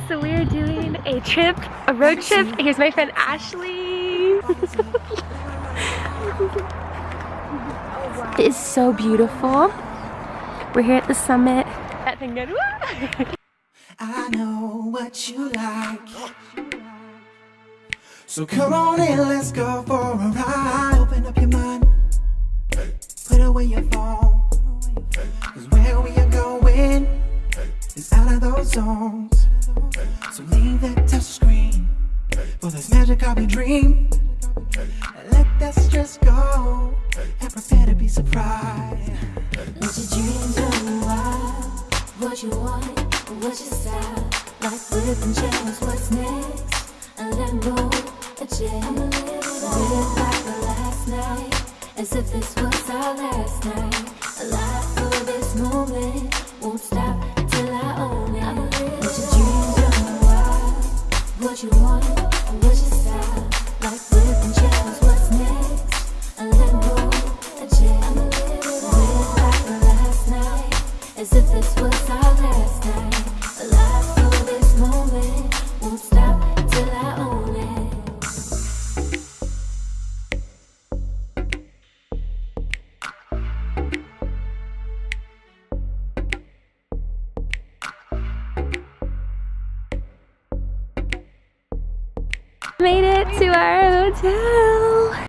so we are doing a road trip. Here's my friend Ashley. It is so beautiful. We're here at the summit. That thing goes, I know what you like. So come on in, let's go for a ride. Open up your mind, put away your phone, 'cause where we are going is out of those zones. So leave that touch screen for this magic we dream. Let that stress go and prepare to be surprised. Let your dreams run wild. What you want, what's your style? Like flipping channels, what's next? A limbo, a jam. Live like the last night, as if this was our last night. Alive for this moment, won't stop till I own it. Let your dreams run wild. What you want, what's your style? Like flipping channels, what's next? A limbo, a jam. Live like the last night, as if this was our last night. Alive for this moment, won't stop till I own it. made it to our hotel.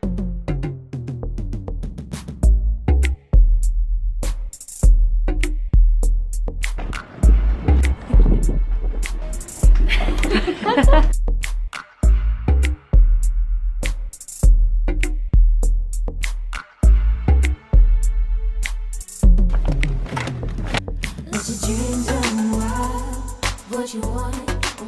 Let your dreams run wild. What you want,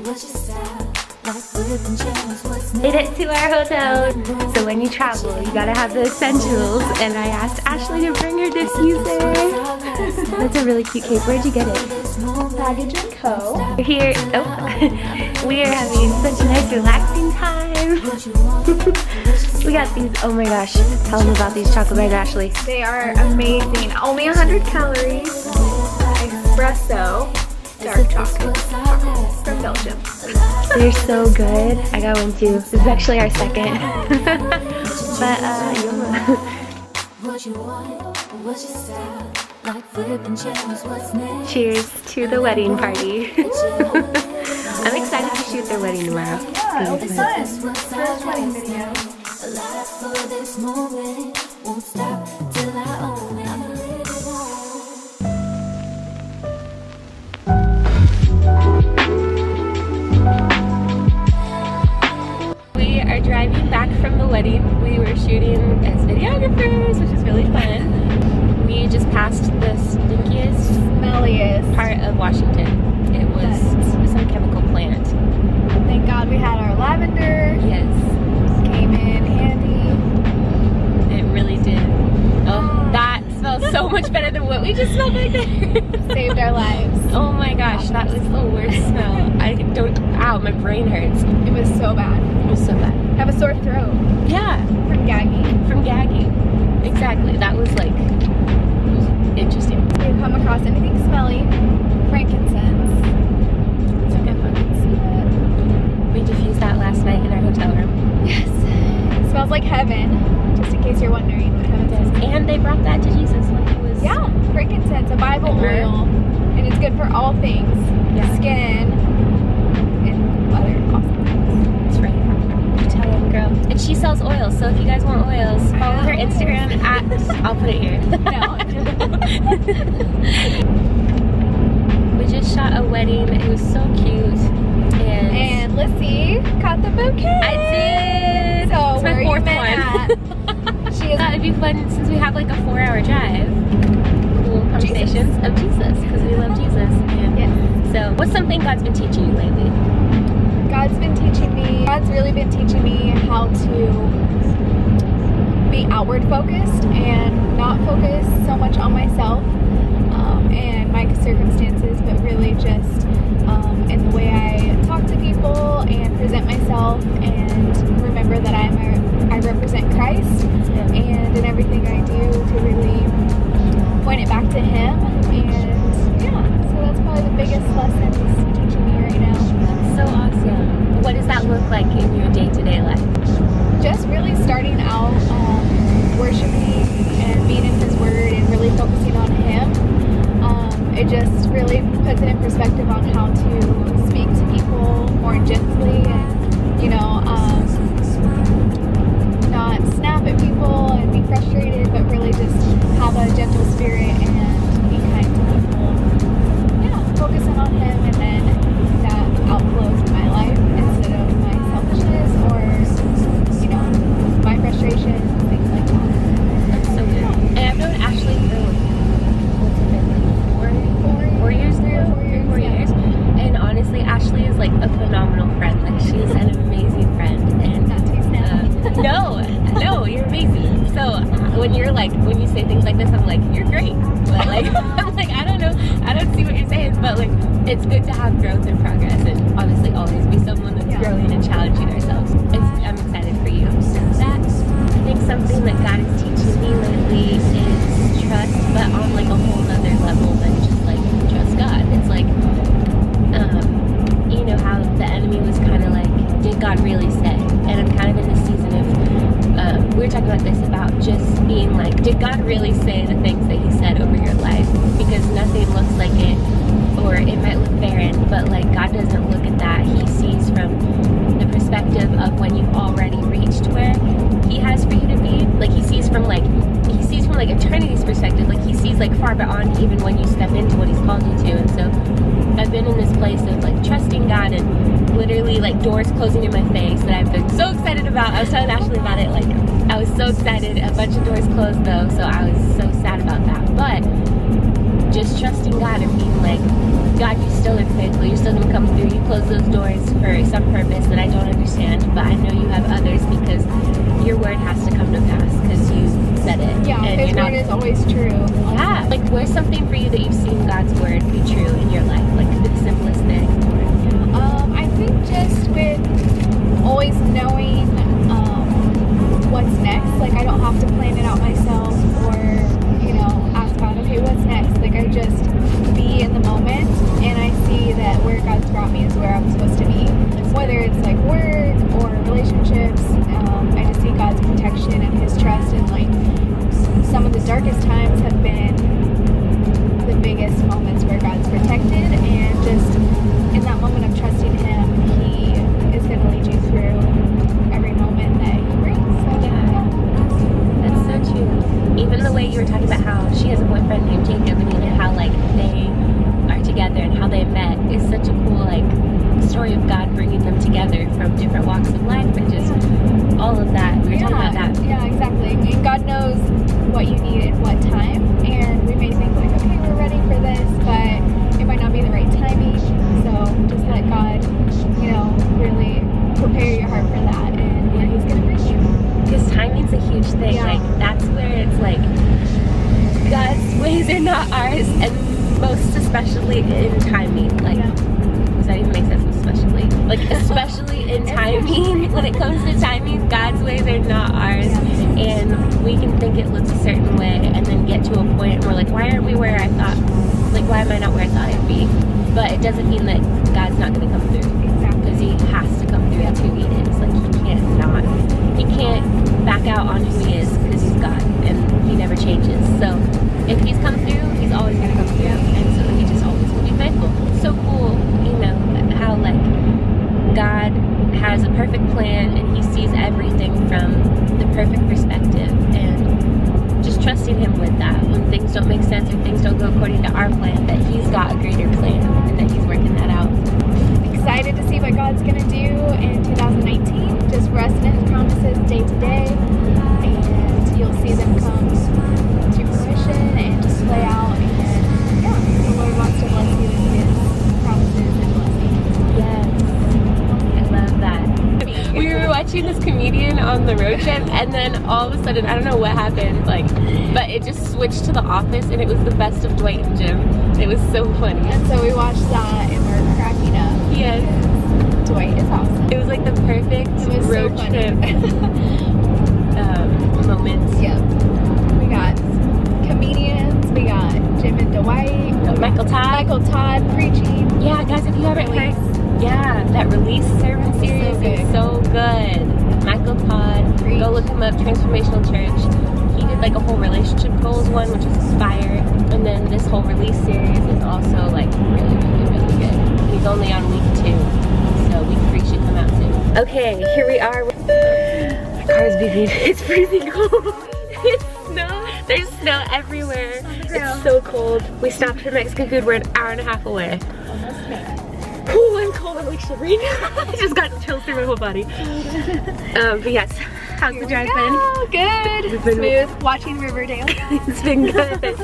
what's your style? Like flipping channels, what's Made it to our hotel. So when you travel, you gotta have the essentials. And I asked Ashley to bring her diffuser. That's a really cute cake. Where'd you get it? Baggage & Co. We're here. Oh, we are having such a nice relaxing time. We got these. Oh my gosh! Tell them about these chocolate bars, Ashley. They are amazing. Only 100 calories. Espresso. Dark chocolate. From Belgium. They're so good. I got one too. This is actually our second. But what you want, what's your style? Like flipping channels, what's next? cheers to the wedding party. I'm excited to shoot their wedding tomorrow. Yeah, It's it's gonna be fun. First wedding video. Alive for this moment, won't stop till I own it. I'ma live it on. We are driving back from the wedding. We were shooting as videographers, which is really fun. We just passed the stinkiest Smelliest. part of Washington. It was some chemical plant. Thank God we had our lavender. Yes, Came in handy. it really did. Oh, that smells so much better than what we just smelled right there. Saved our lives. Oh my gosh, that was the worst smell. I don't, ow, my brain hurts. It was so bad. It was so bad. I have a sore throat Yeah, from gagging. from gagging. Exactly, that was like, interesting. If you come across anything smelly, frankincense. It's okay, fun. We diffused that last night in our hotel room. Yes. It smells like heaven, just in case you're wondering what heaven smells like. And they brought that to Jesus when he was... Yeah, frankincense, a Bible Myrrh. oil. And it's good for all things. Yeah. Skin and other awesome things. That's right. You tell them, girl. And she sells oils, so if you guys want oils, follow her Instagram at... I'll put it here. No. We just shot a wedding. It was so cute. And Lissy caught the bouquet. I did! So It's where my are you fourth been one. at? She is It'd be fun since we have like a 4-hour drive. Cool conversations of Jesus, because we love Jesus. And Yes. so, what's something God's been teaching you lately? God's really been teaching me how to be outward focused and not focus so much on myself and my circumstances, but really just in the way I talk to people and present myself, and remember that I represent Christ, and in everything I do to really point it back to Him. And yeah, so that's probably the biggest lesson He's teaching me right now. just really puts it in perspective on how to speak to people more gently and, you know, not snap at people and be frustrated, but really just have a gentle spirit and be kind to people. Yeah, focusing on him, and then that outflows in my life instead of my selfishness or, you know, my frustrations, things like that. That's so good. And I've known Ashley for what's it been, like 4 years now? 4 years. And honestly, Ashley is like a phenomenal friend. Like, she's an amazing friend. And Not too snappy. no, you're amazing. So when you say things like this, I'm like, you're great. But like, I'm like, I don't know, I don't see what you're saying, but like, it's good to have growth and progress, and obviously always be someone that's growing and challenging ourselves. I'm excited for you. That, I think something that God is teaching me lately is trust, but on like a whole other level than just like trust God. It's like, you know how the enemy was kind of like, did God really say? And I'm kind of in this season of, we were talking about this, about just being like, did God really say the things that he said over your life? Because nothing looks like it, or it might look barren, but like God doesn't look at that. He sees from the perspective of when you've already reached where he has for you to be. Like he sees from like eternity's perspective. Like he sees like far beyond even when you step into what he's called you to. And so I've been in this place of like trusting God, and literally like doors closing in my face that I've been so excited about. I was telling Ashley about it, like I was so excited. A bunch of doors closed though, so I was so sad about that. But just trusting God and being like, God, you still are faithful. You're still gonna come through. You close those doors for some purpose that I don't understand, but I know you have others, because your word has to come to pass, because you said it. Yeah, and his word is always true. Yeah, like where's something for you that you've seen God's word be true in your life? Like the simplest thing. I think just with always knowing what's next. Like I don't have to plan it out myself, or, you know, ask God, okay, what's next? Like I just be in the moment, and I see that where God's brought me is where I'm supposed to be. Whether it's like work or relationships, I just see God's protection and his trust, and like some of the darkest times have been the biggest moments where God's protected, and just in that moment of trusting him, he is going to lead you through every moment that he brings. So, yeah. That's so true. Even the way you were talking about how she has a boyfriend named Jacob, and even how like they are together and how they met is such a cool like story of God bringing them together from different walks of life, and just all of that. We were talking about that. Yeah, exactly. And God knows what you need at what time, and we may think like, okay, we're ready for this, but it might not be the right timing. So just let God, you know, really prepare your heart for that, and where he's going to bring you. Because timing's a huge thing. Yeah. Like that's where it's like God's ways are not ours, and most especially in timing. Like, does that even make sense? Especially, like especially in timing. When it comes to timing, God's ways are not ours, and we can think it looks a certain way, and then get to a point where we're like, why aren't we where I thought? Like, why am I not where I thought I'd be? But it doesn't mean that God's not going to come through. Because he has to come through. That's who he is. Like he can't back out on who he is, because he's God and he never changes. So if he's come through, he's always going to come through, and so he just always will be faithful. It's so cool, you know, how like God has a perfect plan, and he sees everything from the perfect perspective, and just trusting him with that when things don't make sense or things don't go according to our plan, that he's got a greater plan and that he's working that out. Excited to see what God's going to do in 2019. Just rest in his promises day to day, and you'll see them come to fruition and just play out. And yeah, the Lord wants to bless you with his promises and blessings. Yes, I love that. We were watching this comedian on the road trip, and then all of a sudden, I don't know what happened, like, but it just switched to The Office, and it was the best of Dwight and Jim. It was so funny. And so we watched that, and we're cracking up. Yes. Dwight is awesome. It was like the perfect road trip moments. Yeah. We got comedians. We got Jim and Dwight. Michael Todd preaching. Yeah, guys, if you haven't heard, that Release sermon series is so good. Michael Todd, go look him up. Transformational Church. He did like a whole relationship goals one, which was fire. And then this whole release series is also like really, really, really good. He's only on week 2, so week 3 should come out soon. Okay, here we are. My car's beeping. It's freezing cold. It's snow. There's snow everywhere. It's so cold. We stopped for Mexican food. We're an hour and a half away. Oh, I'm cold. I'm like shivering. I just got chills through my whole body. But yes, how's the drive been? Good. It's been Smooth. Watching Riverdale. It's been good.